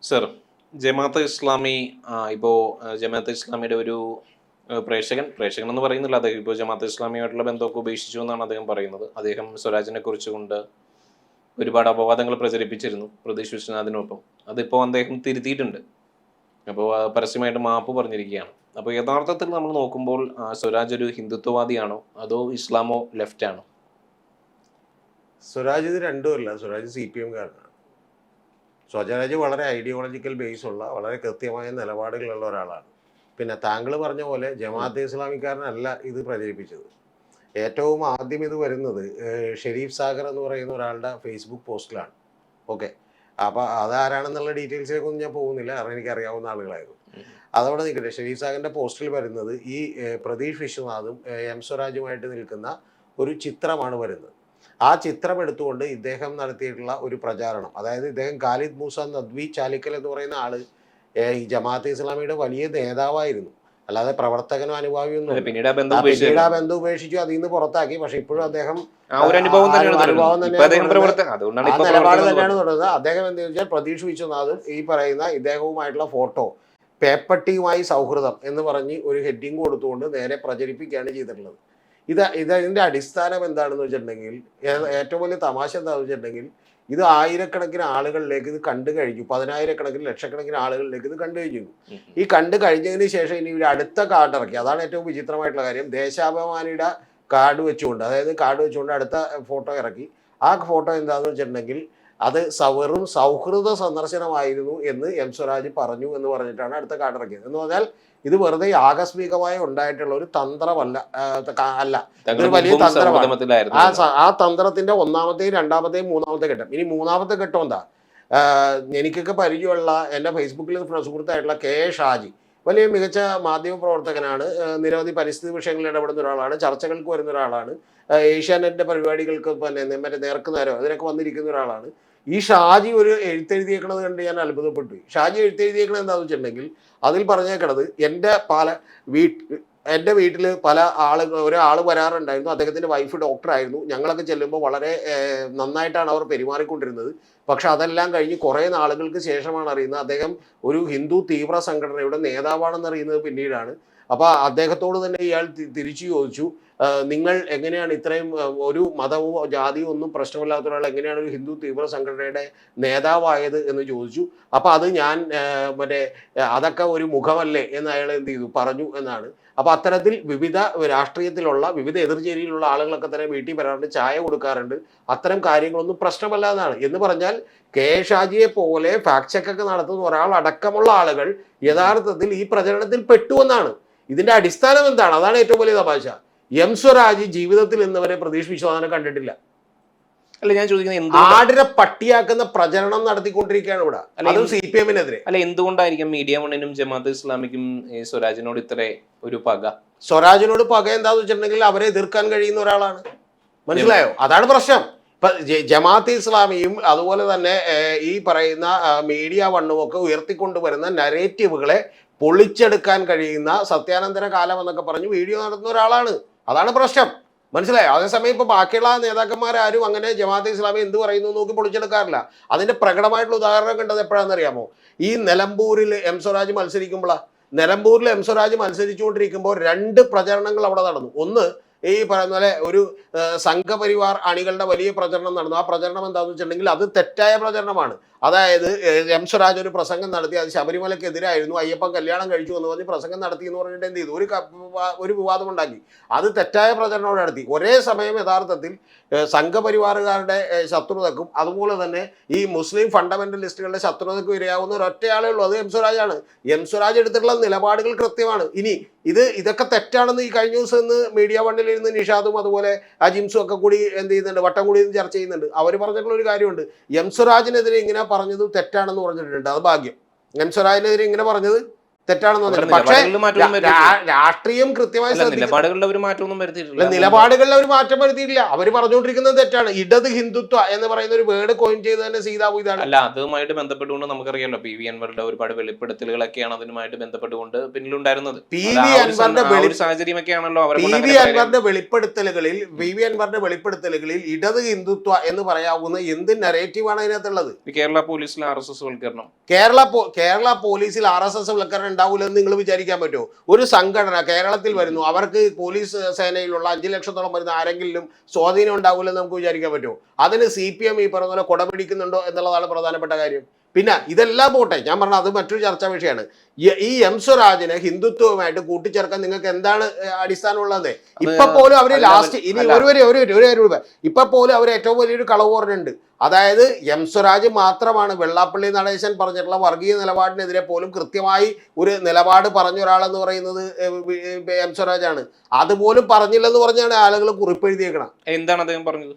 Sir, Jamaat-e Islami ഇപ്പോൾ ജമാഅത്തെ ഇസ്ലാമിയുടെ ഒരു പ്രേക്ഷകൻ എന്ന് പറയുന്നില്ല. അദ്ദേഹം ഇപ്പോൾ ജമാഅത്തെ ഇസ്ലാമിയുമായിട്ടുള്ള ബന്ധമൊക്കെ ഉപേക്ഷിച്ചു എന്നാണ് അദ്ദേഹം പറയുന്നത്. അദ്ദേഹം സ്വരാജിനെ കുറിച്ചുകൊണ്ട് ഒരുപാട് അപവാദങ്ങൾ പ്രചരിപ്പിച്ചിരുന്നു പ്രതീഷ് വിശ്വനാഥിനൊപ്പം. അതിപ്പോൾ അദ്ദേഹം തിരുത്തിയിട്ടുണ്ട്. അപ്പോൾ പരസ്യമായിട്ട് മാപ്പ് പറഞ്ഞിരിക്കുകയാണ്. അപ്പോൾ യഥാർത്ഥത്തിൽ നമ്മൾ നോക്കുമ്പോൾ സ്വരാജ് ഒരു ഹിന്ദുത്വവാദിയാണോ അതോ ഇസ്ലാമോ ലെഫ്റ്റ് ആണോ? സ്വരാജ് ഇത് രണ്ടുമല്ല. സ്വരാജ് CPM കാരനാണ്. സ്വരാജ് വളരെ ഐഡിയോളജിക്കൽ ബേസ് ഉള്ള വളരെ കൃത്യമായ നിലപാടുകളുള്ള ഒരാളാണ്. പിന്നെ താങ്കൾ പറഞ്ഞ പോലെ ജമാഅത്തെ ഇസ്ലാമിക്കാരനല്ല ഇത് പ്രചരിപ്പിച്ചത്. ഏറ്റവും ആദ്യം ഇത് വരുന്നത് ഷെരീഫ് സാഗർ എന്ന് പറയുന്ന ഒരാളുടെ ഫേസ്ബുക്ക് പോസ്റ്റിലാണ്. ഓക്കെ, അപ്പോൾ അതാരാണെന്നുള്ള ഡീറ്റെയിൽസിലേക്കൊന്നും ഞാൻ പോകുന്നില്ല, കാരണം എനിക്കറിയാവുന്ന ആളുകളായിരുന്നു. അതവിടെ നിൽക്കട്ടെ. ഷെരീഫ് സാഗറിൻ്റെ പോസ്റ്റിൽ വരുന്നത് ഈ പ്രതീഷ് വിശ്വനാഥും സ്വരാജുമായിട്ട് നിൽക്കുന്ന ഒരു ചിത്രമാണ് വരുന്നത്. ആ ചിത്രം എടുത്തുകൊണ്ട് ഇദ്ദേഹം നടത്തിയിട്ടുള്ള ഒരു പ്രചാരണം, അതായത് ഇദ്ദേഹം ഖാലിദ് മൂസ നദ്വി ചാലിക്കൽ എന്ന് പറയുന്ന ആള് ഈ ജമാഅത്തെ ഇസ്ലാമിയുടെ വലിയ നേതാവായിരുന്നു, അല്ലാതെ പ്രവർത്തകനോ അനുഭാവിയൊന്നും. പിന്നീട് ആ ബന്ധം ഉപേക്ഷിച്ചു, അതിൽ നിന്ന് പുറത്താക്കി. പക്ഷെ ഇപ്പോഴും അദ്ദേഹം അനുഭവം നിലപാട് തന്നെയാണ് തുടരുന്നത്. അദ്ദേഹം എന്താ വെച്ചാൽ പ്രതീഷ് വിശ്വനാഥും ഈ പറയുന്ന ഇദ്ദേഹവുമായിട്ടുള്ള ഫോട്ടോ പേപ്പട്ടിയുമായി സൗഹൃദം എന്ന് പറഞ്ഞ് ഒരു ഹെഡിങ് കൊടുത്തുകൊണ്ട് നേരെ പ്രചരിപ്പിക്കുകയാണ് ചെയ്തിട്ടുള്ളത്. ഇതിന്റെ അടിസ്ഥാനം എന്താണെന്ന് വെച്ചിട്ടുണ്ടെങ്കിൽ, ഏറ്റവും വലിയ തമാശ എന്താണെന്ന് വെച്ചിട്ടുണ്ടെങ്കിൽ, ഇത് ആയിരക്കണക്കിന് ആളുകളിലേക്ക് ഇത് കണ്ടു കഴിഞ്ഞു. 10,000-കണക്കിന് ലക്ഷക്കണക്കിന് ആളുകളിലേക്ക് ഇത് കണ്ടു കഴിഞ്ഞു. ഈ കണ്ടു കഴിഞ്ഞതിന് ശേഷം ഇനി ഇവർ അടുത്ത കാർഡ് ഇറക്കി. അതാണ് ഏറ്റവും വിചിത്രമായിട്ടുള്ള കാര്യം. ദേശാഭിമാനിയുടെ കാർഡ് വെച്ചുകൊണ്ട്, അതായത് കാർഡ് വെച്ചുകൊണ്ട് അടുത്ത ഫോട്ടോ ഇറക്കി. ആ ഫോട്ടോ എന്താണെന്ന് വെച്ചിട്ടുണ്ടെങ്കിൽ അത് വെറും സൗഹൃദ സന്ദർശനമായിരുന്നു എന്ന് സ്വരാജ് പറഞ്ഞു എന്ന് പറഞ്ഞിട്ടാണ് അടുത്ത കാർഡ് ഇറക്കിയത്. എന്ന് പറഞ്ഞാൽ ഇത് വെറുതെ ആകസ്മികമായി ഉണ്ടായിട്ടുള്ള ഒരു തന്ത്രമല്ല, ഇതൊരു വലിയ തന്ത്രമാണ്. ആ തന്ത്രത്തിന്റെ ഒന്നാമത്തെയും രണ്ടാമത്തെയും മൂന്നാമത്തെ ഘട്ടം. ഇനി മൂന്നാമത്തെ ഘട്ടം എന്താ? എനിക്കൊക്കെ പരിചയമുള്ള എൻ്റെ ഫേസ്ബുക്കിൽ സുഹൃത്തായിട്ടുള്ള ഷാജി, വലിയ മികച്ച മാധ്യമ പ്രവർത്തകനാണ്. നിരവധി പരിസ്ഥിതി വിഷയങ്ങളിൽ ഇടപെടുന്ന ഒരാളാണ്. ചർച്ചകൾക്ക് വരുന്ന ഒരാളാണ്. ഏഷ്യാനെറ്റിന്റെ പരിപാടികൾക്ക് മറ്റേ നേർക്ക് നേരം അതിനൊക്കെ വന്നിരിക്കുന്ന ഒരാളാണ്. ഈ ഷാജി ഒരു എഴുത്തെഴുതിയേക്കണത് കണ്ട് ഞാൻ അത്ഭുതപ്പെട്ടു. ഷാജി എഴുത്തെഴുതിയേക്കണത് എന്താണെന്ന് വെച്ചിട്ടുണ്ടെങ്കിൽ അതിൽ പറഞ്ഞേക്കണത് എൻ്റെ വീട്ടിൽ പല ഒരാൾ വരാറുണ്ടായിരുന്നു. അദ്ദേഹത്തിൻ്റെ വൈഫ് ഡോക്ടറായിരുന്നു. ഞങ്ങളൊക്കെ ചെല്ലുമ്പോൾ വളരെ നന്നായിട്ടാണ് അവർ പെരുമാറിക്കൊണ്ടിരുന്നത്. പക്ഷെ അതെല്ലാം കഴിഞ്ഞ് കുറേ നാളുകൾക്ക് ശേഷമാണ് അറിയുന്നത് അദ്ദേഹം ഒരു ഹിന്ദു തീവ്ര സംഘടനയുടെ നേതാവാണെന്ന് അറിയുന്നത് പിന്നീടാണ്. അപ്പോൾ അദ്ദേഹത്തോട് തന്നെ ഇയാൾ തിരിച്ചു ചോദിച്ചു, നിങ്ങൾ എങ്ങനെയാണ് ഇത്രയും ഒരു മതവും ജാതിയും ഒന്നും പ്രശ്നമില്ലാത്ത ഒരാൾ എങ്ങനെയാണ് ഒരു ഹിന്ദു തീവ്ര സംഘടനയുടെ നേതാവായത് എന്ന് ചോദിച്ചു. അപ്പോൾ അത് ഞാൻ അതൊക്കെ ഒരു മുഖമല്ലേ എന്ന് അയാൾ എന്ത് ചെയ്തു പറഞ്ഞു എന്നാണ്. അപ്പോൾ അത്തരത്തിൽ വിവിധ രാഷ്ട്രീയത്തിലുള്ള വിവിധ എതിർചേരിയിലുള്ള ആളുകളൊക്കെ തന്നെ വീട്ടിൽ വരാറുണ്ട്, ചായ കൊടുക്കാറുണ്ട്. അത്തരം കാര്യങ്ങളൊന്നും പ്രശ്നമല്ല എന്നാണ്. എന്ന് പറഞ്ഞാൽ ഷാജിയെ പോലെ ഫാക്ട് ചെക്കൊക്കെ നടത്തുന്ന ഒരാൾ അടക്കമുള്ള ആളുകൾ യഥാർത്ഥത്തിൽ ഈ പ്രചരണത്തിൽ പെട്ടുവെന്നാണ്. ഇതിന്റെ അടിസ്ഥാനം എന്താണ്? അതാണ് ഏറ്റവും വലിയ തമാശ. സ്വരാജ് ജീവിതത്തിൽ ഇന്നവരെ പ്രതീഷ് വിശ്വനാഥനെ കണ്ടിട്ടില്ല. അല്ല, ഞാൻ ചോദിക്കുന്നത് ആടിനെ പട്ടിയാക്കുന്ന പ്രചരണം നടത്തിക്കൊണ്ടിരിക്കുകയാണ് ഇവിടെ, അതും CPM-നെതിരെ. അല്ല, എന്തുകൊണ്ടായിരിക്കും മീഡിയ വണ്ണിനും ജമാഅത്തെ ഇസ്ലാമിക്കും സ്വരാജിനോട് ഇത്ര ഒരു പക? സ്വരാജിനോട് പക എന്താന്ന് വെച്ചിട്ടുണ്ടെങ്കിൽ അവരെ എതിർക്കാൻ കഴിയുന്ന ഒരാളാണ്. മനസ്സിലായോ? അതാണ് പ്രശ്നം. ഇപ്പൊ ജമാഅത്തെ ഇസ്ലാമിയും അതുപോലെ തന്നെ ഈ പറയുന്ന മീഡിയ വണ്ണും ഒക്കെ ഉയർത്തിക്കൊണ്ടുവരുന്ന നരേറ്റീവുകളെ പൊളിച്ചെടുക്കാൻ കഴിയുന്ന സത്യാനന്തര കാലം എന്നൊക്കെ പറഞ്ഞ് വീഡിയോ നടത്തുന്ന ഒരാളാണ്. അതാണ് പ്രശ്നം. മനസ്സിലായോ? അതേസമയം ഇപ്പൊ ബാക്കിയുള്ള നേതാക്കന്മാരാരും അങ്ങനെ ജമാഅത്തെ ഇസ്ലാമി എന്ത് പറയുന്നു നോക്കി പൊളിച്ചെടുക്കാറില്ല. അതിന്റെ പ്രകടമായിട്ടുള്ള ഉദാഹരണം കണ്ടത് എപ്പോഴാണെന്ന് അറിയാമോ? ഈ നിലമ്പൂരിൽ സ്വരാജ് മത്സരിക്കുമ്പോഴാണ്. നിലമ്പൂരിൽ സ്വരാജ് മത്സരിച്ചുകൊണ്ടിരിക്കുമ്പോൾ 2 പ്രചരണങ്ങൾ അവിടെ നടന്നു. ഒന്ന്, ഈ പറയുന്ന പോലെ ഒരു സംഘപരിവാർ അണികളുടെ വലിയ പ്രചരണം നടന്നു. ആ പ്രചരണം എന്താണെന്ന് വെച്ചിട്ടുണ്ടെങ്കിൽ അത് തെറ്റായ പ്രചരണമാണ്. അതായത് സ്വരാജ് ഒരു പ്രസംഗം നടത്തി, അത് ശബരിമലക്കെതിരായിരുന്നു. അയ്യപ്പൻ കല്യാണം കഴിച്ചു എന്ന് പറഞ്ഞ് പ്രസംഗം നടത്തി എന്ന് പറഞ്ഞിട്ട് എന്ത് ചെയ്തു? ഒരു വിവാദം ഉണ്ടാക്കി. അത് തെറ്റായ പ്രചരണം നടത്തി. ഒരേ സമയം യഥാർത്ഥത്തിൽ സംഘപരിവാറുകാരുടെ ശത്രുതക്കും അതുപോലെ തന്നെ ഈ മുസ്ലിം ഫണ്ടമെന്റലിസ്റ്റുകളുടെ ശത്രുതയ്ക്കും ഇരയാവുന്ന ഒരൊറ്റയാളേ ഉള്ളൂ, അത് സ്വരാജാണ്. സ്വരാജ് എടുത്തിട്ടുള്ള നിലപാടുകൾ കൃത്യമാണ്. ഇനി ഇതൊക്കെ തെറ്റാണെന്ന് ഈ കഴിഞ്ഞ ദിവസം ഇന്ന് മീഡിയ വണ്ണിൽ ഇരുന്ന് നിഷാദും അതുപോലെ അജിംസും ഒക്കെ കൂടി എന്ത് ചെയ്യുന്നുണ്ട്, വട്ടം കൂടി ചർച്ച ചെയ്യുന്നുണ്ട്. അവർ പറഞ്ഞിട്ടുള്ള ഒരു കാര്യമുണ്ട്, സ്വരാജിനെതിരെ ഇങ്ങനെ പറഞ്ഞത് തെറ്റാണെന്ന് പറഞ്ഞിട്ടുണ്ട്. അത് ഭാഗ്യം. സ്വരാജിനെതിരെ ഇങ്ങനെ പറഞ്ഞത് തെറ്റാണെന്ന് അവരുടെ പറഞ്ഞത്. പക്ഷേ നിലപാടുകളിൽ മാറ്റമൊന്നും വരുത്തിയിട്ടില്ല. രാഷ്ട്രീയം കൃത്യമായി അല്ല, ശ്രദ്ധിക്കണം. നിലപാടുകളിൽ അവർ മാറ്റമൊന്നും വരുത്തിയിട്ടില്ല. നിലപാടുകളിൽ അവർ മാറ്റം വരുത്തിയിട്ടില്ല. അവർ പറഞ്ഞുകൊണ്ടിരിക്കുന്നത് തെറ്റാണ്. ഇടത് ഹിന്ദുത്വ എന്ന് പറയുന്ന ഒരു വേർഡ് കോയിൻ ചെയ്ത് തന്നെ സീതാബു ഇതാണ്. അല്ല, അതുമായിട്ട് ബന്ധപ്പെട്ടുകൊണ്ട് നമുക്കറിയാലോ PV അൻവറിന്റെ ഒരുപാട് വെളിപ്പെടുത്തലുകളൊക്കെയാണ് അതുമായിട്ട് ബന്ധപ്പെട്ടുകൊണ്ട് പിന്നിലുണ്ടായിരുന്നത്. സാഹചര്യമൊക്കെയാണല്ലോ അൻവറിന്റെ വെളിപ്പെടുത്തലുകളിൽ ഇടത് ഹിന്ദുത്വ എന്ന് പറയാവുന്ന എന്ത് നരേറ്റീവാണ് അതിനകത്തുള്ളത്? കേരള പോലീസിലെ RSS വൽക്കരണം, കേരള പോലീസിൽ RSS വൽക്കരണം ഉണ്ടാവില്ലെന്ന് നിങ്ങൾ വിചാരിക്കാൻ പറ്റുമോ? ഒരു സംഘടന കേരളത്തിൽ വരുന്നു, അവർക്ക് പോലീസ് സേനയിലുള്ള 5 ലക്ഷത്തോളം വരുന്ന ആരെങ്കിലും സ്വാധീനം ഉണ്ടാവില്ലെന്ന് നമുക്ക് വിചാരിക്കാൻ പറ്റുമോ? അതിന് CPM ഈ പറഞ്ഞ പോലെ കൊട പിടിക്കുന്നുണ്ടോ എന്നുള്ളതാണ് പ്രധാനപ്പെട്ട കാര്യം. പിന്നെ ഇതെല്ലാം പോട്ടെ, ഞാൻ പറഞ്ഞ അത് മറ്റൊരു ചർച്ചാ വിഷയമാണ്. ഈ എം സ്വരാജിനെ ഹിന്ദുത്വവുമായിട്ട് കൂട്ടിച്ചേർക്കാൻ നിങ്ങൾക്ക് എന്താണ് അടിസ്ഥാനമുള്ളത്? ഇപ്പൊ പോലും അവര് ലാസ്റ്റ് ഇനി ഒരു ഇപ്പൊ പോലും അവർ ഏറ്റവും വലിയൊരു കളവ് പറഞ്ഞിട്ടുണ്ട്. അതായത് എം സ്വരാജ് മാത്രമാണ് വെള്ളാപ്പള്ളി നടേശൻ പറഞ്ഞിട്ടുള്ള വർഗീയ നിലപാടിനെതിരെ പോലും കൃത്യമായി ഒരു നിലപാട് പറഞ്ഞ ഒരാളെന്ന് പറയുന്നത് എം സ്വരാജാണ്. അതുപോലും പറഞ്ഞില്ലെന്ന് പറഞ്ഞാണ് ആളുകൾ കുറിപ്പെഴുതിയേക്കണം. എന്താണ് അദ്ദേഹം പറഞ്ഞത്?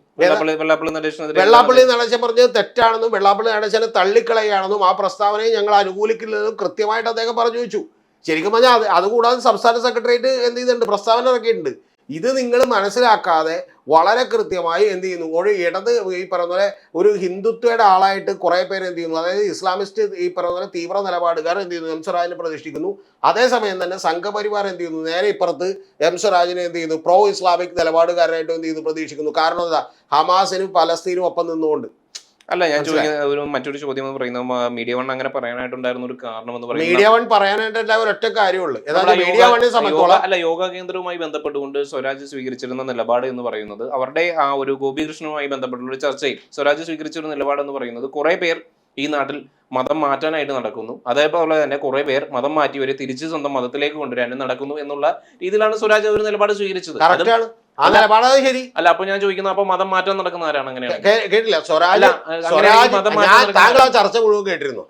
വെള്ളാപ്പള്ളി നടേശൻ പറഞ്ഞത് തെറ്റാണെന്നും വെള്ളാപ്പള്ളി നടേശനെ തള്ളിക്കളയാണെന്നും ആ പ്രസ്താവനയെ ഞങ്ങൾ അനുകൂലിക്കില്ലെന്നും കൃത്യമായിട്ട് അദ്ദേഹം പറഞ്ഞു വെച്ചു. ശരിക്കും പറഞ്ഞാൽ അതുകൂടാതെ സംസ്ഥാന സെക്രട്ടേറിയറ്റ് എന്ത് ചെയ്തിട്ടുണ്ട്? പ്രസ്താവന ഇറക്കിയിട്ടുണ്ട്. ഇത് നിങ്ങൾ മനസ്സിലാക്കാതെ വളരെ കൃത്യമായി എന്ത് ചെയ്യുന്നു? ഒരു ഇടത് ഈ പറയുന്ന പോലെ ഒരു ഹിന്ദുത്വയുടെ ആളായിട്ട് കുറെ പേര് എന്ത് ചെയ്യുന്നു? അതായത് ഇസ്ലാമിസ്റ്റ് ഈ പറയുന്ന പോലെ തീവ്ര നിലപാടുകാർ എന്ത് ചെയ്യുന്നു? എം സ്വരാജിനെ പ്രതിഷ്ഠിക്കുന്നു. അതേസമയം തന്നെ സംഘപരിവാർ എന്ത് ചെയ്യുന്നു? നേരെ ഇപ്പുറത്ത് എം സ്വരാജിനെ എന്ത് ചെയ്യുന്നു? പ്രോ ഇസ്ലാമിക് നിലപാടുകാരായിട്ട് എന്ത് ചെയ്യുന്നു? പ്രതീക്ഷിക്കുന്നു. കാരണം എന്താ? ഹമാസിനും പലസ്തീനും ഒപ്പം നിന്നുകൊണ്ട്. അല്ല, ഞാൻ ചോദിക്കുന്ന മറ്റൊരു ചോദ്യം എന്ന് പറയുന്നത് മീഡിയ വൺ അങ്ങനെ പറയാനായിട്ടുണ്ടായിരുന്ന ഒരു കാരണം എന്ന് പറയുന്നത് മീഡിയ വൺ പറയാനായിട്ട് ഒരൊറ്റ കാര്യമുള്ളൂ. അല്ല, യോഗ കേന്ദ്രവുമായി ബന്ധപ്പെട്ടുകൊണ്ട് സ്വരാജ് സ്വീകരിച്ചിരുന്ന നിലപാട് എന്ന് പറയുന്നത് അവരുടെ ആ ഒരു ഗോപികൃഷ്ണനുമായി ബന്ധപ്പെട്ടുള്ള ഒരു ചർച്ചയിൽ സ്വരാജ് സ്വീകരിച്ചിരുന്ന നിലപാട് എന്ന് പറയുന്നത് കുറെ പേർ ഈ നാട്ടിൽ മതം മാറ്റാനായിട്ട് നടക്കുന്നു, അതേപോലെ തന്നെ കുറെ പേർ മതം മാറ്റി വരെ തിരിച്ച് സ്വന്തം മതത്തിലേക്ക് കൊണ്ടുവരാനും നടക്കുന്നു എന്നുള്ള രീതിയിലാണ് സ്വരാജ് ഒരു നിലപാട് സ്വീകരിച്ചത്. ശരി അല്ല, അപ്പൊ ഞാൻ ചോദിക്കുന്നത്, അപ്പൊ മതം മാറ്റാൻ നടക്കുന്ന ആരാണ്? അങ്ങനെയാണ് കേട്ടില്ല താങ്കൾ ആ ചർച്ച മുഴുവൻ കേട്ടിരുന്നു.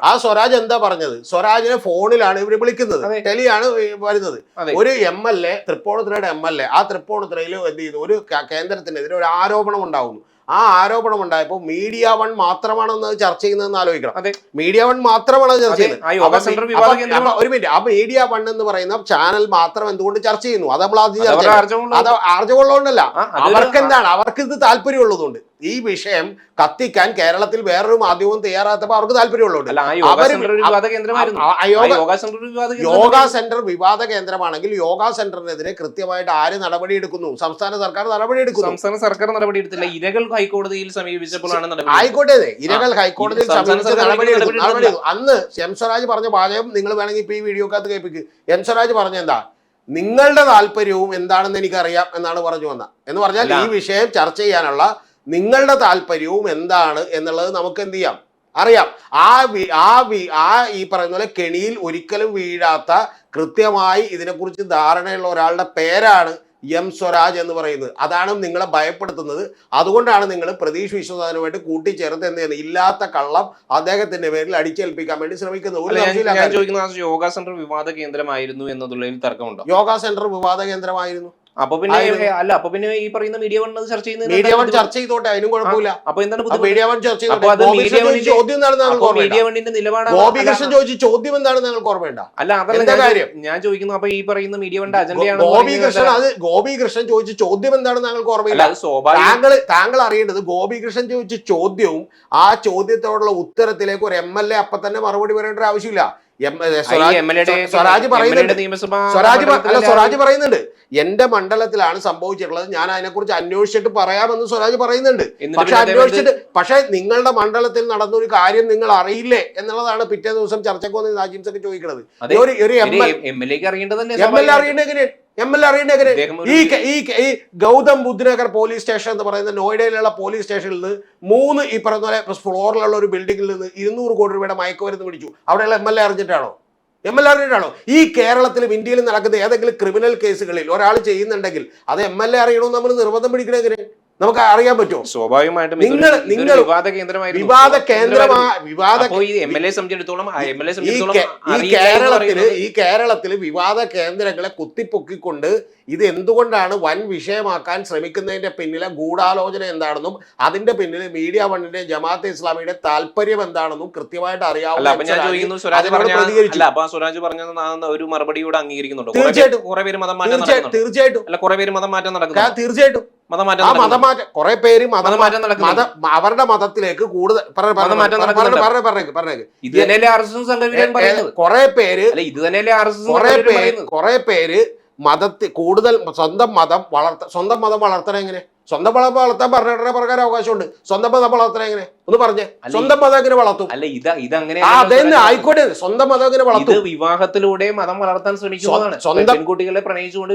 ആ സ്വരാജ് എന്താ പറഞ്ഞത്? സ്വരാജിനെ ഫോണിലാണ് ഇവര് വിളിക്കുന്നത്, ടെലിയാണ് വരുന്നത്. ഒരു MLA, തൃപ്പൂണിത്തുറയുടെ MLA, ആ തൃപ്പൂണിത്തുറയിൽ എന്ത് ചെയ്യുന്നു? ഒരു കേന്ദ്രത്തിനെതിരെ ഒരു ആരോപണം ഉണ്ടാവുന്നു. ആ ആരോപണം ഉണ്ടായപ്പോൾ മീഡിയ വൺ മാത്രമാണെന്ന് ചർച്ച ചെയ്യുന്നതെന്ന് ആലോചിക്കണം. മീഡിയ വൺ മാത്രമാണ് ചർച്ച ചെയ്യുന്നത്. ഒരു മിനിറ്റ്, ആ മീഡിയ വൺ എന്ന് പറയുന്ന ചാനൽ മാത്രം എന്തുകൊണ്ട് ചർച്ച ചെയ്യുന്നു? അത് നമ്മൾ ആദ്യം ചർച്ച ചെയ്യുന്നു. അത് ആർജവമുള്ളതുകൊണ്ടല്ല, അവർക്ക് എന്താണ്? അവർക്ക് ഇത് താല്പര്യമുള്ളതുകൊണ്ട്. ഈ വിഷയം കത്തിക്കാൻ കേരളത്തിൽ വേറൊരു മാധ്യമവും തയ്യാറാത്തപ്പോൾ അവർക്ക് താല്പര്യമുള്ളതുകൊണ്ട്. യോഗ സെന്റർ വിവാദ കേന്ദ്രമാണെങ്കിൽ യോഗ സെന്ററിനെതിരെ കൃത്യമായിട്ട് ആര് നടപടിയെടുക്കുന്നു? സംസ്ഥാന സർക്കാർ നടപടിയെടുക്കുന്നു. സംസ്ഥാന സർക്കാർ നടപടിയെടുത്തില്ല. ഇരകൾ ഹൈക്കോടതിയിൽ സമീപിച്ചപ്പോഴാണ് ആയിക്കോട്ടെ, ഇരകൾ ഹൈക്കോടതിയിൽ സമീപിച്ച നടപടിയെടുക്കും. അന്ന് എം സ്വരാജ് പറഞ്ഞ വാചകം നിങ്ങൾ വേണമെങ്കിൽ ഇപ്പൊ ഈ വീഡിയോക്കകത്ത് കേൾപ്പിക്കും. എം സ്വരാജ് പറഞ്ഞ എന്താ? നിങ്ങളുടെ താല്പര്യവും എന്താണെന്ന് എനിക്കറിയാം എന്നാണ് പറഞ്ഞു വന്ന. എന്ന് പറഞ്ഞാൽ ഈ വിഷയം ചർച്ച ചെയ്യാനുള്ള നിങ്ങളുടെ താല്പര്യവും എന്താണ് എന്നുള്ളത് നമുക്ക് എന്ത് ചെയ്യാം? അറിയാം. ഈ പറയുന്ന പോലെ കെണിയിൽ ഒരിക്കലും വീഴാത്ത കൃത്യമായി ഇതിനെക്കുറിച്ച് ധാരണയുള്ള ഒരാളുടെ പേരാണ് എം സ്വരാജ് എന്ന് പറയുന്നത്. അതാണ് നിങ്ങളെ ഭയപ്പെടുത്തുന്നത്. അതുകൊണ്ടാണ് നിങ്ങൾ പ്രതീഷ് വിശ്വനാഥനുമായിട്ട് കൂട്ടിച്ചേർത്ത് എന്ത് ചെയ്യുന്നത്? ഇല്ലാത്ത കള്ളം അദ്ദേഹത്തിന്റെ പേരിൽ അടിച്ചേൽപ്പിക്കാൻ വേണ്ടി ശ്രമിക്കുന്നത്. യോഗ സെന്റർ വിവാദ കേന്ദ്രമായിരുന്നു എന്നതുള്ളതിൽ തർക്കമുണ്ടോ? യോഗ സെന്റർ വിവാദ കേന്ദ്രമായിരുന്നു. അപ്പൊ പിന്നെ അപ്പൊ പിന്നെ ഈ പറയുന്ന മീഡിയ വൺ ചർച്ച ചെയ്യുന്നത് മീഡിയ വൺ ചർച്ച ചെയ്തോട്ടെ, അതിനും കുഴപ്പമില്ല. അപ്പൊ എന്താണ് മീഡിയ വൺ ചർച്ച ചെയ്തോട്ടെ. ഗോപികൃഷ്ണൻ ചോദിച്ച ചോദ്യം എന്താണെന്ന് നിങ്ങൾക്ക് ഓർമ്മയുണ്ട? അല്ല, അതല്ല കാര്യം ഞാൻ ചോദിക്കുന്നു. അപ്പൊ ഈ പറയുന്ന മീഡിയ വൺ അജണ്ടയാണ് ഗോപികൃഷ്ണൻ ചോദിച്ച ചോദ്യം എന്താണെന്ന് നിങ്ങൾക്ക് ഓർമ്മയില്ല? താങ്കൾ അറിയേണ്ടത് ഗോപികൃഷ്ണൻ ചോദിച്ച ചോദ്യവും ആ ചോദ്യത്തോടുള്ള ഉത്തരത്തിലേക്ക് ഒരു MLA അപ്പൊ തന്നെ മറുപടി പറയേണ്ട ഒരു ആവശ്യമില്ല. സ്വരാജ് പറയുന്നുണ്ട്, എന്റെ മണ്ഡലത്തിലാണ് സംഭവിച്ചിട്ടുള്ളത്, ഞാൻ അതിനെക്കുറിച്ച് അന്വേഷിച്ചിട്ട് പറയാമെന്ന് സ്വരാജ് പറയുന്നുണ്ട്. പക്ഷെ നിങ്ങളുടെ മണ്ഡലത്തിൽ നടന്ന ഒരു കാര്യം നിങ്ങൾ അറിയില്ലേ എന്നുള്ളതാണ് പിറ്റേ ദിവസം ചർച്ചയ്ക്ക് വന്ന് നാജിംസ് ഒക്കെ ചോദിക്കുന്നത്. ഈ ഗൗതം ബുദ്ധനഗർ പോലീസ് സ്റ്റേഷൻ എന്ന് പറയുന്ന നോയിഡയിലുള്ള പോലീസ് സ്റ്റേഷനിൽ നിന്ന് 3 ഈ പറയുന്ന പോലെ ഫ്ലോറിലുള്ള ഒരു ബിൽഡിംഗിൽ നിന്ന് 200 കോടി രൂപയുടെ മയക്കുമരുന്ന് പിടിച്ചു. അവിടെയുള്ള MLA അറിഞ്ഞിട്ടാണോ? ഈ കേരളത്തിലും ഇന്ത്യയിലും നടക്കുന്ന ഏതെങ്കിലും ക്രിമിനൽ കേസുകളിൽ ഒരാൾ ചെയ്യുന്നുണ്ടെങ്കിൽ അത് MLA അറിയണമെന്ന് നമ്മൾ നിർബന്ധം പിടിക്കണമെങ്കിൽ നമുക്ക് അറിയാൻ പറ്റുമോ? സ്വാഭാവികമായിട്ടും നിങ്ങൾ വിവാദ കേന്ദ്രമായിരുന്നു. ഈ കേരളത്തില് വിവാദ കേന്ദ്രങ്ങളെ കുത്തിപ്പൊക്കിക്കൊണ്ട് ഇത് എന്തുകൊണ്ടാണ് വൻ വിഷയമാക്കാൻ ശ്രമിക്കുന്നതിന്റെ പിന്നിലെ ഗൂഢാലോചന എന്താണെന്നും അതിന്റെ പിന്നിൽ മീഡിയ വണ്ണിന്റെ ജമാഅത്തെ ഇസ്ലാമിയുടെ താല്പര്യം എന്താണെന്നും കൃത്യമായിട്ട് അറിയാവുന്ന സ്വരാജ് പറഞ്ഞ ഒരു മറുപടിയോട് അംഗീകരിക്കുന്നുണ്ടോ? തീർച്ചയായിട്ടും തീർച്ചയായിട്ടും മതമാറ്റം കുറെ പേര് അവരുടെ മതത്തിലേക്ക് കൂടുതൽ കുറെ പേര് മതത്തിൽ കൂടുതൽ സ്വന്തം മതം വളർത്തണം എങ്ങനെ? സ്വന്തം മതം വളർത്താൻ ഭരണഘടന പ്രകാരം അവകാശമുണ്ട്. സ്വന്തം മതം വളർത്തണം എങ്ങനെ ഒന്ന് പറഞ്ഞേ? സ്വന്തം മതം എങ്ങനെ വളർത്തും? അതെന്നെ ആയിക്കോട്ടെ, സ്വന്തം മതം എങ്ങനെ വളർത്തും? വിവാഹത്തിലൂടെ മതം വളർത്താൻ ശ്രമിക്കുന്നതാണ്. സ്വന്തം പെൺകുട്ടികളെ പ്രണയിച്ചുകൊണ്ട്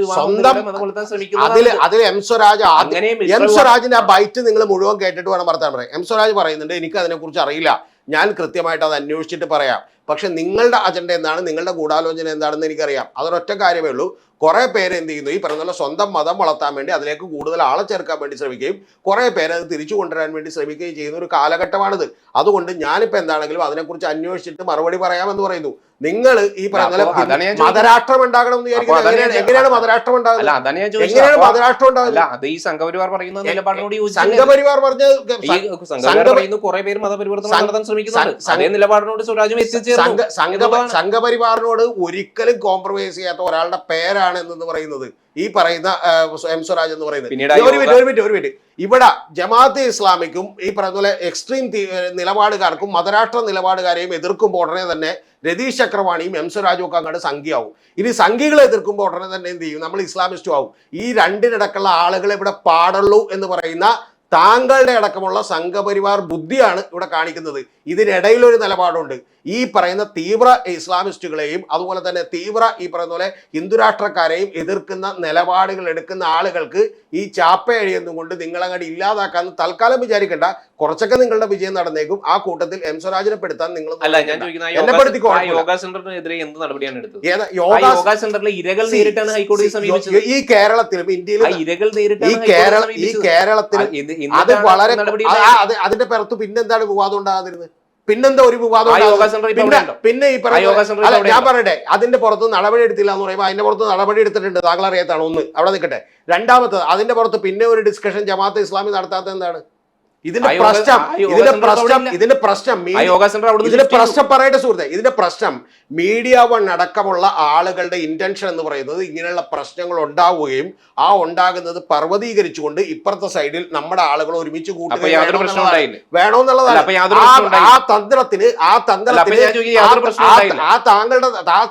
അതിൽ എം സ്വരാജിന്റെ ആ ബൈറ്റ് നിങ്ങൾ മുഴുവൻ കേട്ടിട്ട് വേണം വർത്താൻ പറയാം. എം സ്വരാജ് പറയുന്നുണ്ട്, എനിക്ക് അതിനെ കുറിച്ച് അറിയില്ല, ഞാൻ കൃത്യമായിട്ട് അത് അന്വേഷിച്ചിട്ട് പറയാം. പക്ഷെ നിങ്ങളുടെ അജണ്ട എന്താണ്, നിങ്ങളുടെ ഗൂഢാലോചന എന്താണെന്ന് എനിക്കറിയാം. അതൊരൊറ്റ കാര്യമേ ഉള്ളൂ. കുറെ പേര് എന്ത് ചെയ്യുന്നു, ഈ പറഞ്ഞ സ്വന്തം മതം വളർത്താൻ വേണ്ടി അതിലേക്ക് കൂടുതൽ ആളെ ചേർക്കാൻ വേണ്ടി ശ്രമിക്കുകയും കുറെ പേര് അത് തിരിച്ചു കൊണ്ടുവരാൻ വേണ്ടി ശ്രമിക്കുകയും ചെയ്യുന്ന ഒരു കാലഘട്ടമാണിത്. അതുകൊണ്ട് ഞാനിപ്പോൾ എന്താണെങ്കിലും അതിനെക്കുറിച്ച് അന്വേഷിച്ചിട്ട് മറുപടി പറയാമെന്ന് പറയുന്നു. നിങ്ങൾ ഈ പറഞ്ഞ മതരാഷ്ട്രം ഉണ്ടാകണം എന്ന് വിചാരിക്കുന്നത് എങ്ങനെയാണ് മതരാഷ്ട്രം ഉണ്ടാകുന്നത്? എങ്ങനെയാണ് മതരാഷ്ട്രം ഉണ്ടാകുന്നത്? സംഘപരിവാർ സംഘപരിവാറിനോട് ഒരിക്കലും കോംപ്രമൈസ് ചെയ്യാത്ത ഒരാളുടെ പേരാണ് എന്ന് പറയുന്നത് ഈ പറയുന്ന എം സ്വരാജ് എന്ന് പറയുന്നത്. ഒരു മിനിറ്റ് ഇവിടെ ജമാഅത്തെ ഇസ്ലാമിക്കും ഈ പറയുന്ന പോലെ എക്സ്ട്രീം നിലപാടുകാർക്കും മതരാഷ്ട്ര നിലപാടുകാരെയും എതിർക്കുമ്പോൾ ഉടനെ തന്നെ രതീഷ് ചക്രവാണിയും എം സ്വരാജും ഒക്കെ അങ്ങോട്ട് സംഖ്യയാവും. ഇനി സംഖ്യകളെ എതിർക്കുമ്പോൾ ഉടനെ തന്നെ എന്ത് ചെയ്യും? നമ്മൾ ഇസ്ലാമിസ്റ്റും ആവും. ഈ രണ്ടിനടക്കുള്ള ആളുകളെ ഇവിടെ പാടുള്ളൂ എന്ന് പറയുന്ന താങ്കളുടെ അടക്കമുള്ള സംഘപരിവാർ ബുദ്ധിയാണ് ഇവിടെ കാണിക്കുന്നത്. ഇതിനിടയിലൊരു നിലപാടുണ്ട്. ഈ പറയുന്ന തീവ്ര ഇസ്ലാമിസ്റ്റുകളെയും അതുപോലെ തന്നെ തീവ്ര ഈ പറയുന്ന പോലെ ഹിന്ദുരാഷ്ട്രക്കാരെയും എതിർക്കുന്ന നിലപാടുകൾ എടുക്കുന്ന ആളുകൾക്ക് ഈ ചാപ്പയഴിയൊന്നും കൊണ്ട് നിങ്ങളങ്ങോട്ട് ഇല്ലാതാക്കാന്ന് തൽക്കാലം വിചാരിക്കേണ്ട. കുറച്ചൊക്കെ നിങ്ങളുടെ വിജയം നടന്നേക്കും. ആ കൂട്ടത്തിൽ എം സ്വരാജിനെ പെടുത്താൻ നിങ്ങൾ ഈ കേരളത്തിലും ഇന്ത്യയിലും ഈ കേരളത്തിലും അത് വളരെ അതിന്റെ പുറത്ത് പിന്നെന്താണ് വിവാദം ഉണ്ടാകാതിരുന്നത്? പിന്നെന്താ ഒരു വിവാദം? പിന്നെ ഈ ഞാൻ പറയട്ടെ, അതിന്റെ പുറത്ത് നടപടി എടുത്തില്ല എന്ന് പറയുമ്പോൾ അതിന്റെ പുറത്ത് നടപടി എടുത്തിട്ടുണ്ട്. താങ്കൾ അറിയാത്താണ്. ഒന്ന് അവിടെ നിൽക്കട്ടെ. രണ്ടാമത്തത്, അതിന്റെ പുറത്ത് പിന്നെ ഒരു ഡിസ്കഷൻ ജമാഅത്തെ ഇസ്ലാമി നടത്താത്തത് എന്താണ്? ഇതിന്റെ പ്രശ്നം പറയട്ടെ സുഹൃത്തെ, ഇതിന്റെ പ്രശ്നം മീഡിയ വൺ അടക്കമുള്ള ആളുകളുടെ ഇന്റൻഷൻ എന്ന് പറയുന്നത് ഇങ്ങനെയുള്ള പ്രശ്നങ്ങൾ ഉണ്ടാവുകയും ആ ഉണ്ടാകുന്നത് പർവ്വതീകരിച്ചുകൊണ്ട് ഇപ്പുറത്തെ സൈഡിൽ നമ്മുടെ ആളുകൾ ഒരുമിച്ച് കൂട്ടുകയും വേണമെന്നുള്ളതാണ്. ആ തന്ത്രത്തിന് ആ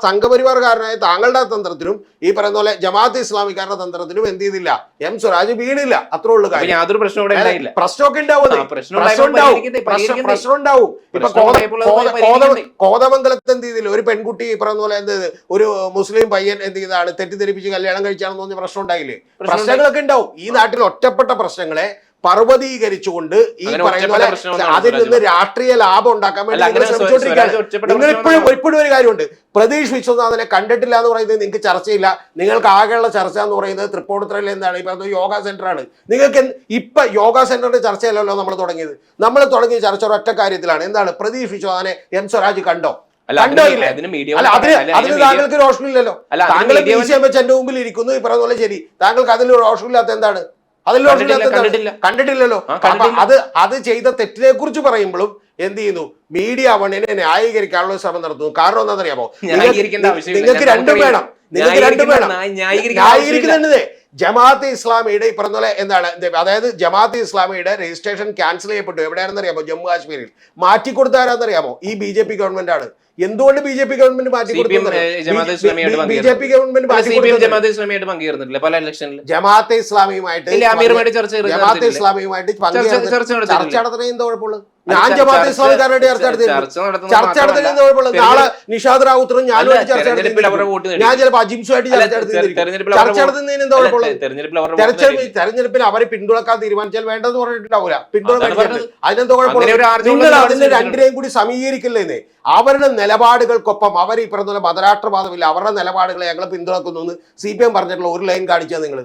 സംഘപരിവാർക്കാരനായ താങ്കളുടെ തന്ത്രത്തിനും ഈ പറയുന്ന പോലെ ജമാഅത്തെ ഇസ്ലാമിക്കാരുടെ തന്ത്രത്തിനും എന്ത് ചെയ്തില്ല? എം സ്വരാജ് വീണില്ല. അത്രേ ഉള്ളൂ കാര്യം. പ്രശ്നമൊക്കെ പ്രശ്നം ഉണ്ടാവും. ഇപ്പൊ കോതമംഗലത്ത് എന്ത് ചെയ്തില്ല? ഒരു പെൺകുട്ടി ഈ പറയുന്ന പോലെ എന്ത് ഒരു മുസ്ലിം പയ്യൻ എന്ത് ചെയ്താണ് തെറ്റിദ്ധരിപ്പിച്ച് കല്യാണം കഴിച്ചാണെന്ന് പറഞ്ഞ പ്രശ്നം ഉണ്ടായില്ലേ? പ്രശ്നങ്ങളൊക്കെ ഉണ്ടാവും. ഈ നാട്ടിൽ ഒറ്റപ്പെട്ട പ്രശ്നങ്ങളെ പർവ്വതീകരിച്ചുകൊണ്ട് ഈ പറയുന്ന പോലെ അതിൽ നിന്ന് രാഷ്ട്രീയ ലാഭം ഉണ്ടാക്കാൻ വേണ്ടി നിങ്ങൾ ശ്രമിച്ചുകൊണ്ടിരിക്കുകയാണ്. നിങ്ങൾ ഇപ്പോഴും ഒരു കാര്യമുണ്ട്, പ്രതീഷ് വിശ്വനാഥനെ കണ്ടിട്ടില്ല എന്ന് പറയുന്നത് നിങ്ങൾക്ക് ചർച്ചയില്ല. നിങ്ങൾക്ക് ആകെയുള്ള ചർച്ച എന്ന് പറയുന്നത് തൃപ്പൂണിത്തുറയിൽ എന്താണ് ഈ പറയുന്നത് യോഗ സെന്റർ ആണ്. നിങ്ങൾക്ക് ഇപ്പൊ യോഗ സെന്ററിന്റെ ചർച്ചയല്ലല്ലോ നമ്മൾ തുടങ്ങിയത്. നമ്മൾ തുടങ്ങിയ ചർച്ച ഒരൊറ്റ കാര്യത്തിലാണ്. എന്താണ്? പ്രതീഷ് വിശ്വനാഥനെ എം സ്വരാജ് കണ്ടോ? അതിന് താങ്കൾക്ക് രോഷമില്ലല്ലോ. താങ്കൾ BCM വെച്ച് എന്റെ മുമ്പിൽ ഇരിക്കുന്നു. ഈ പറയുന്ന പോലെ ശരി, താങ്കൾക്ക് അതിൽ രോഷമില്ലാത്ത എന്താണ്? കണ്ടിട്ടില്ലല്ലോ. അത് ചെയ്ത തെറ്റിനെ കുറിച്ച് പറയുമ്പോഴും എന്ത് ചെയ്യുന്നു? മീഡിയ വണ്ണിനെ ന്യായീകരിക്കാനുള്ള ശ്രമം നടത്തുന്നു. കാരണം എന്താണെന്നറിയാമോ? നിങ്ങൾക്ക് രണ്ടും വേണം. ന്യായീകരിക്കുന്നുണ്ട്. ജമാഅത്തെ ഇസ്ലാമിയുടെ ഈ പറഞ്ഞ പോലെ എന്താണ്, അതായത് ജമാഅത്തെ ഇസ്ലാമിയുടെ രജിസ്ട്രേഷൻ ക്യാൻസൽ ചെയ്യപ്പെട്ടു. എവിടെയാണെന്നറിയാമോ? ജമ്മു കാശ്മീരിൽ. മാറ്റിക്കൊടുത്താരാന്നറിയാമോ? ഈ BJP ഗവൺമെന്റ് ആണ്. എന്തുകൊണ്ട് BJP ഗവൺമെന്റ് ജമാഅത്തെ ഇസ്ലാമിയുമായിട്ട് ചർച്ച നടത്തുന്ന എന്താ കുഴപ്പമുള്ളത്? ഞാൻ ജമാഅത്തെ ഇസ്ലാമിക്കാരുടെ ചർച്ച നടത്തുന്ന കുഴപ്പമുള്ളത്? നാളെ നിഷാദ് റാവുത്തറും ഞാനും ചർച്ച നടത്തുന്നു. ഞാൻ ചിലപ്പോൾ അജിംസുമായിട്ട് ചർച്ച നടത്തുന്നതിന് എന്താ കുഴപ്പമുള്ളത്? തെരഞ്ഞെടുപ്പിൽ അവരെ പിന്തുണക്കാൻ തീരുമാനിച്ചാൽ വേണ്ടെന്ന് പറഞ്ഞിട്ടുണ്ടാവില്ല. പിന്തുണ അതിനെന്താ കുഴപ്പമുള്ളത്? നിങ്ങൾ അതിന് രണ്ടിനെയും കൂടി സമീകരിക്കില്ലേന്നേ. അവരുടെ നിലപാടുകൾക്കൊപ്പം അവർ ഈ പറഞ്ഞ മതരാഷ്ട്രവാദമില്ല, അവരുടെ നിലപാടുകളെ ഞങ്ങൾ പിന്തുണക്കുന്നു എന്ന് CPM പറഞ്ഞിട്ടുള്ള ഒരു ലൈൻ കാണിച്ചാൽ നിങ്ങൾ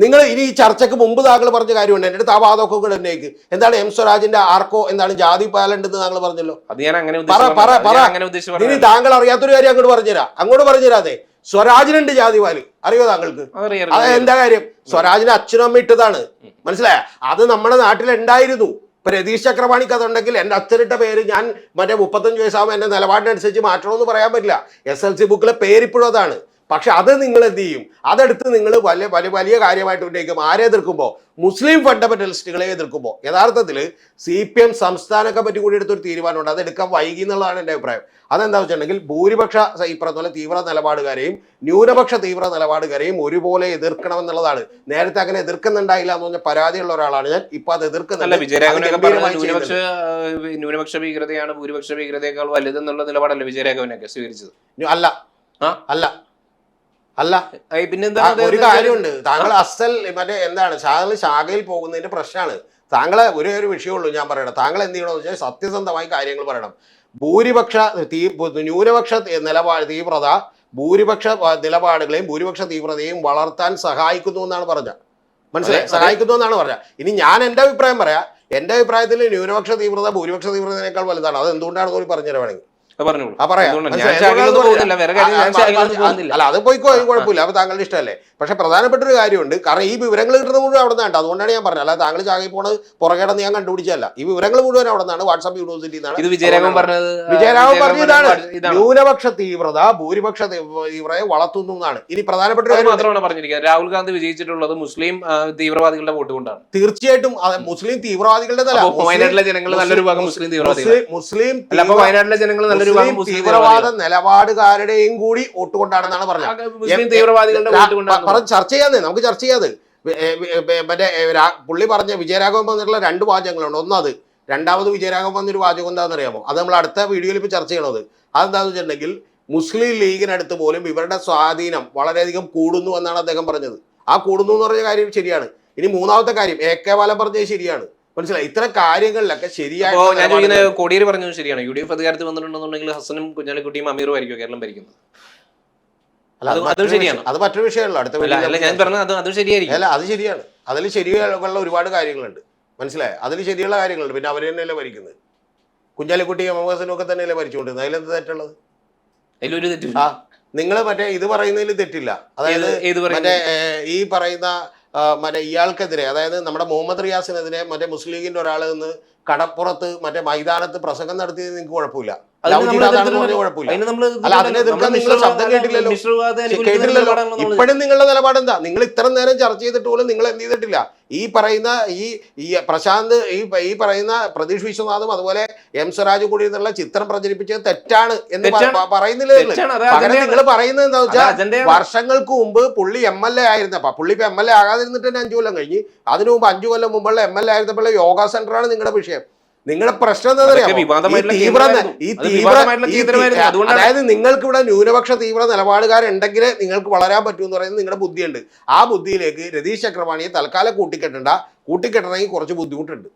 നിങ്ങൾ ഇനി ഈ ചർച്ചയ്ക്ക് മുമ്പ് താങ്കൾ പറഞ്ഞ കാര്യമുണ്ട്. എൻ്റെ അടുത്ത് ആ വാദമൊക്കെ കൂടെ എന്നേക്ക് എന്താണ് എം സ്വരാജിന്റെ ആർക്കോ എന്താണ് ജാതി പാലണ്ടെന്ന് താങ്കൾ പറഞ്ഞല്ലോ. അത് ഞാൻ അങ്ങനെ ഇനി താങ്കൾ അറിയാത്തൊരു കാര്യം അങ്ങോട്ട് പറഞ്ഞുതരാം. അങ്ങോട്ട് പറഞ്ഞുതരാതെ സ്വരാജിനുണ്ട് ജാതി പാല്, അറിയോ താങ്കൾക്ക്? അത് എന്താ കാര്യം? സ്വരാജിന്റെ അച്ഛനും അമ്മ ഇട്ടതാണ്, മനസ്സിലായ? അത് നമ്മുടെ നാട്ടിൽ ഉണ്ടായിരുന്നു. ഇപ്പൊ രതീഷ് ചക്രവാണിക്ക് അതുണ്ടെങ്കിൽ എൻ്റെ അച്ഛനിട്ട പേര് ഞാൻ മറ്റേ 35 വയസ്സാകുമ്പോൾ എൻ്റെ നിലപാടിനനുസരിച്ച് മാറ്റണമെന്ന് പറയാൻ പറ്റില്ല. SLC ബുക്കിലെ പേരിപ്പോഴും അതാണ്. പക്ഷെ അത് നിങ്ങൾ എന്ത് ചെയ്യും? അതെടുത്ത് നിങ്ങൾ വലിയ കാര്യമായിട്ട് ഉന്നയിക്കും. ആരെ എതിർക്കുമ്പോൾ? മുസ്ലിം ഫണ്ടമെന്റലിസ്റ്റുകളെ എതിർക്കുമ്പോൾ. യഥാർത്ഥത്തിൽ CPM സംസ്ഥാന കമ്മിറ്റി കൂടി എടുത്തൊരു തീരുമാനമുണ്ട്. അതെടുക്കാൻ വൈകി എന്നുള്ളതാണ് എൻ്റെ അഭിപ്രായം. അതെന്താ വെച്ചിട്ടുണ്ടെങ്കിൽ ഭൂരിപക്ഷ ഈ പറഞ്ഞ തീവ്ര നിലപാടുകാരെയും ന്യൂനപക്ഷ തീവ്ര നിലപാടുകാരെയും ഒരുപോലെ എതിർക്കണമെന്നുള്ളതാണ്. നേരത്തെ അങ്ങനെ എതിർക്കുന്നുണ്ടായില്ല എന്ന് പറഞ്ഞ പരാതിയുള്ള ഒരാളാണ് ഞാൻ. ഇപ്പൊ അത് എതിർക്കുന്നില്ല. ന്യൂനപക്ഷ ഭീകരതയാണ് ഭൂരിപക്ഷ ഭീകരതയേക്കാൾ വലുതെന്നുള്ള നിലപാടല്ലേ വിജയരാഘവനൊക്കെ സ്വീകരിച്ചത്? അല്ല പിന്നെന്താ ഒരു കാര്യമുണ്ട്. താങ്കൾ അസൽ മറ്റേ എന്താണ് ശാഖയിൽ പോകുന്നതിന്റെ പ്രശ്നമാണ്. താങ്കളെ ഒരു വിഷയമുള്ളൂ ഞാൻ പറയണം. താങ്കൾ എന്ത് ചെയ്യണമെന്ന് വെച്ചാൽ സത്യസന്ധമായി കാര്യങ്ങൾ പറയണം. ന്യൂനപക്ഷ തീവ്രത ഭൂരിപക്ഷ നിലപാടുകളെയും ഭൂരിപക്ഷ തീവ്രതയും വളർത്താൻ സഹായിക്കുന്നു എന്നാണ് പറഞ്ഞത്. മനസ്സിലായി? സഹായിക്കുന്നു എന്നാണ് പറഞ്ഞത്. ഇനി ഞാൻ എൻ്റെ അഭിപ്രായം പറയാം. എൻ്റെ അഭിപ്രായത്തിൽ ന്യൂനപക്ഷ തീവ്രത ഭൂരിപക്ഷ തീവ്രതയേക്കാൾ വലുതാണ്. അത് എന്തുകൊണ്ടാണെന്ന് കൂടി പറഞ്ഞുതരാം വേണമെങ്കിൽ. അല്ല അത് പോയിക്കോ, കുഴപ്പമില്ല. അപ്പൊ താങ്കളുടെ ഇഷ്ടമല്ലേ. പക്ഷെ പ്രധാനപ്പെട്ട ഒരു കാര്യമുണ്ട്. കാരണം ഈ വിവരങ്ങൾ കിട്ടുന്നത് മുഴുവൻ അവിടെ നിന്നാണ്. അതുകൊണ്ടാണ് ഞാൻ പറഞ്ഞത്. അല്ല താങ്കൾ ചാകി പോണത് പുറകേടെന്ന് ഞാൻ കണ്ടുപിടിച്ചല്ല. ഈ വിവരങ്ങൾ മുഴുവൻ അവിടെ നിന്നാണ്. വാട്സാപ്പ് യൂണിവേഴ്സിറ്റി വിജയരാഘവൻ പറഞ്ഞതാണ് ന്യൂനപക്ഷ തീവ്രത ഭൂരിപക്ഷ തീവ്രതയെ വളർത്തുന്നു എന്നാണ്. ഇനി പ്രധാനപ്പെട്ട ഒരു മാത്രമാണ് പറഞ്ഞിരിക്കുന്നത്. രാഹുൽ ഗാന്ധി വിജയിച്ചിട്ടുള്ളത് മുസ്ലിം തീവ്രവാദികളുടെ വോട്ട് കൊണ്ടാണ്. തീർച്ചയായിട്ടും മുസ്ലിം തീവ്രവാദികളുടെ വയനാട്ടിലെ ജനങ്ങൾ നല്ലൊരു ഭാഗം മുസ്ലിം തീവ്രവാദ നിലപാടുകാരുടെയും കൂടി വോട്ട് കൊണ്ടാണെന്നാണ് പറഞ്ഞത്. ചർച്ച ചെയ്യാതെ നമുക്ക് ചർച്ച ചെയ്യാതെ മറ്റേ പുള്ളി പറഞ്ഞ വിജയരാഘവൻ പറഞ്ഞിട്ടുള്ള 2 വാചകങ്ങളുണ്ട്. ഒന്നത് രണ്ടാമത് വിജയരാഘവൻ പറഞ്ഞൊരു വാചകം എന്താണെന്ന് അറിയാമോ? അത് നമ്മൾ അടുത്ത വീഡിയോയിൽ ഇപ്പോൾ ചർച്ച ചെയ്യണത്. അതെന്താണെന്ന് വെച്ചിട്ടുണ്ടെങ്കിൽ മുസ്ലിം ലീഗിനടുത്ത് പോലും ഇവരുടെ സ്വാധീനം വളരെയധികം കൂടുന്നു എന്നാണ് അദ്ദേഹം പറഞ്ഞത്. ആ കൂടുന്നു എന്ന് പറഞ്ഞ കാര്യം ശരിയാണ്. ഇനി മൂന്നാമത്തെ കാര്യം AK ബാലൻ പറഞ്ഞത് ശരിയാണ്. മനസ്സിലായി? ഇത്തരം കാര്യങ്ങളിലൊക്കെ ശരിയായി കോടിയേരി പറഞ്ഞത് ശരിയാണ്. UDF അധികാരത്തിൽ വന്നിട്ടുണ്ടെന്നുണ്ടെങ്കിൽ ഹസനും കുഞ്ഞാലിക്കുട്ടിയും അമീറും ആയിരിക്കും കേരളം ഭരിക്കുന്നത്. അത് മറ്റൊരു വിഷയമല്ലോ. അടുത്ത ഞാൻ പറഞ്ഞത് അത് ശരിയായിരിക്കും. അല്ല അത് ശരിയാണ്. അതിൽ ശരിയുള്ള ഒരുപാട് കാര്യങ്ങളുണ്ട്. മനസ്സിലായി? അതിൽ ശരിയുള്ള കാര്യങ്ങളുണ്ട്. പിന്നെ അവർ തന്നെയല്ലേ ഭരിക്കുന്നത്. കുഞ്ഞാലിക്കുട്ടിയും ഹസനും ഒക്കെ തന്നെയല്ലേ ഭരിച്ചുകൊണ്ടിരുന്നത്. അതിലെന്ത് തെറ്റുള്ളത്? അതിലൊരു തെറ്റ്. നിങ്ങൾ മറ്റേ ഇത് പറയുന്നതിൽ തെറ്റില്ല. അതായത് മറ്റേ ഈ പറയുന്ന മറ്റേ ഇയാൾക്കെതിരെ, അതായത് നമ്മുടെ മുഹമ്മദ് റിയാസിനെതിരെ മറ്റേ മുസ്ലിം ലീഗിന്റെ ഒരാൾ നിന്ന് കടപ്പുറത്ത് മറ്റേ മൈതാനത്ത് പ്രസംഗം നടത്തിയത് നിങ്ങൾക്ക് കുഴപ്പമില്ല. കുഴപ്പമില്ല. അല്ല അതിനെ എതിർക്കാൻ നിങ്ങൾ ശബ്ദം കേട്ടില്ലല്ലോ. ഇപ്പോഴും നിങ്ങളുടെ നിലപാട് എന്താ? നിങ്ങൾ ഇത്ര നേരം ചർച്ച ചെയ്തിട്ട് പോലും നിങ്ങൾ എന്ത് ചെയ്തിട്ടില്ല? ഈ പറയുന്ന ഈ പ്രശാന്ത് ഈ പറയുന്ന പ്രതീഷ് വിശ്വനാഥും അതുപോലെ എം സ്വരാജ് കൂടി എന്നുള്ള ചിത്രം പ്രചരിപ്പിച്ചത് തെറ്റാണ് എന്ന് പറയുന്നില്ല. പകരം നിങ്ങൾ പറയുന്നത് എന്താ വെച്ചാൽ വർഷങ്ങൾക്ക് മുമ്പ് പുള്ളി MLA ആയിരുന്നപ്പോ, പുള്ളി ഇപ്പൊ MLA ആകാതിരുന്നിട്ട് തന്നെ 5 കൊല്ലം കഴിഞ്ഞ്, അതിനു മുമ്പ് 5 കൊല്ലം മുമ്പുള്ള MLA ആയിരുന്നപ്പോൾ യോഗ സെന്ററാണ് നിങ്ങളുടെ വിഷയം. നിങ്ങളുടെ പ്രശ്നം എന്താ അറിയാമോ? അതായത് നിങ്ങൾക്ക് ഇവിടെ ന്യൂനപക്ഷ തീവ്ര നിലപാടുകാരുണ്ടെങ്കിൽ നിങ്ങൾക്ക് വളരാൻ പറ്റുമെന്ന് പറയുന്നത് നിങ്ങളുടെ ബുദ്ധിയുണ്ട്. ആ ബുദ്ധിയിലേക്ക് രതീഷ് ചക്രവാണിയെ തൽക്കാലം കൂട്ടിക്കെട്ടണമെങ്കിൽ കുറച്ച് ബുദ്ധിമുട്ടുണ്ട്.